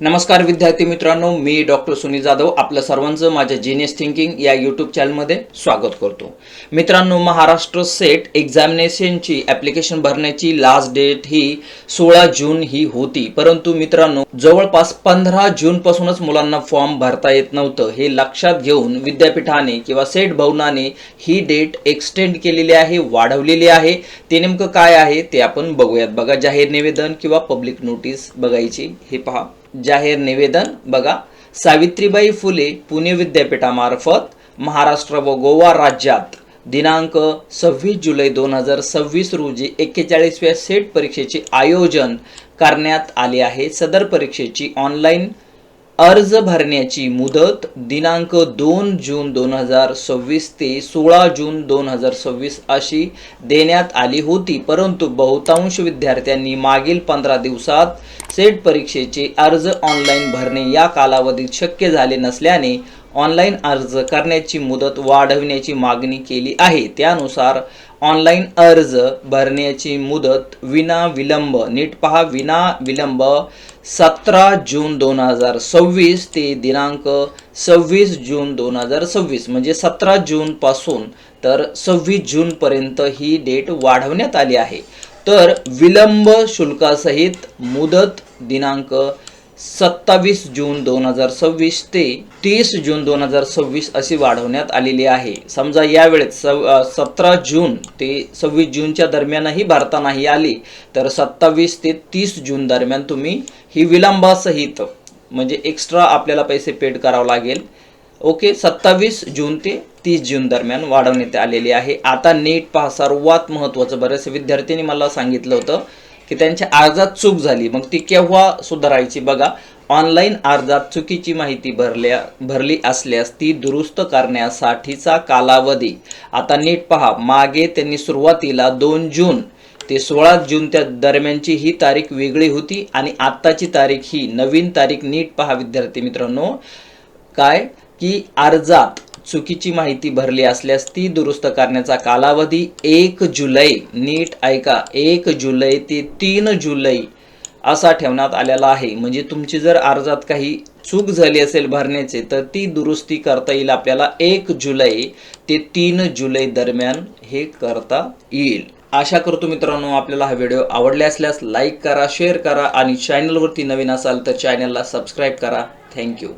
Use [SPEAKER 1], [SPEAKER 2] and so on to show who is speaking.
[SPEAKER 1] नमस्कार विद्यार्थी मित्रांनो, मी डॉक्टर सुनील जाधव आपलं सर्वांचं माझ्या जीनियस थिंकिंग या यूट्यूब चॅनलमध्ये स्वागत करतो. मित्रांनो, महाराष्ट्र सेट एक्झामिनेशनची ॲप्लिकेशन भरण्याची लास्ट डेट ही 16 जून ही होती. परंतु मित्रांनो, जवळपास 15 जूनपासूनच मुलांना फॉर्म भरता येत नव्हतं. हे लक्षात घेऊन विद्यापीठाने किंवा सेट भवनाने ही डेट एक्सटेंड केलेली आहे, वाढवलेली आहे. ते नेमकं काय आहे ते आपण बघूयात. बघा, जाहीर निवेदन किंवा पब्लिक नोटीस बघायची. हे पहा, जाहीर निवेदन बघा. सावित्रीबाई फुले पुणे विद्यापीठामार्फत महाराष्ट्र व गोवा राज्यात दिनांक 26 जुलै 2026 रोजी 41व्या सेट परीक्षेचे आयोजन करण्यात आले आहे. सदर परीक्षेची ऑनलाईन अर्ज भरण्याची मुदत दिनांक 2 जून 2026 ते 16 जून 2026 अशी देण्यात आली होती. परंतु बहुतांश विद्यार्थ्यांनी मागील 15 दिवसात सेट परीक्षेचे अर्ज ऑनलाईन भरणे या कालावधीत शक्य झाले नसल्याने ऑनलाईन अर्ज करण्याची मुदत वाढवण्याची मागणी केली आहे. त्यानुसार ऑनलाईन अर्ज भरण्याची मुदत विना विलंब, नीट पहा, विना विलंब 17 जून 2026 ते दिनांक 26 जून 2026 म्हणजे 17 जून पासून तर 26 जून पर्यंत ही डेट वाढवण्यात आली आहे. तर विलंब शुल्कासहित मुदत दिनांक 27 जून 2026 ते 30 जून 2026 अशी वाढवण्यात आलेली आहे. समजा यावेळेत 17 जून ते 26 जूनच्या दरम्यानही भरता नाही आली तर 27 ते 30 जून दरम्यान तुम्ही ही विलंबासहित म्हणजे एक्स्ट्रा आपल्याला पैसे पेड करावं लागेल. ओके, 27 जून ते 30 जून दरम्यान वाढवण्यात आलेली आहे. आता नीट पहा, सर्वात महत्त्वाचं, बरेच विद्यार्थ्यांनी मला सांगितलं होतं की त्यांच्या अर्जात चूक झाली, मग ती केव्हा सुधारायची. बघा, ऑनलाईन अर्जात चुकीची माहिती भरली असल्यास ती दुरुस्त करण्यासाठीचा कालावधी. आता नीट पहा, मागे त्यांनी सुरुवातीला 2 जून ते 16 जून त्या दरम्यानची ही तारीख वेगळी होती आणि आत्ताची तारीख ही नवीन तारीख. नीट पहा विद्यार्थी मित्रांनो, काय की अर्जात चुकीची माहिती भरली असल्यास ती दुरुस्त करण्याचा कालावधी 1 जुलै, नीट ऐका, 1 जुलै ते 3 जुलै असा ठेवण्यात आलेला आहे. म्हणजे तुमची जर अर्जात काही चूक झाली असेल भरण्याचे तर ती दुरुस्ती करता येईल आपल्याला 1 जुलै ते 3 जुलै दरम्यान हे करता येईल. आशा करतो मित्रांनो आपल्याला हा व्हिडिओ आवडला असल्यास लाईक करा, शेअर करा आणि चॅनलवरती नवीन असाल तर चॅनलला सबस्क्राईब करा. थँक्यू.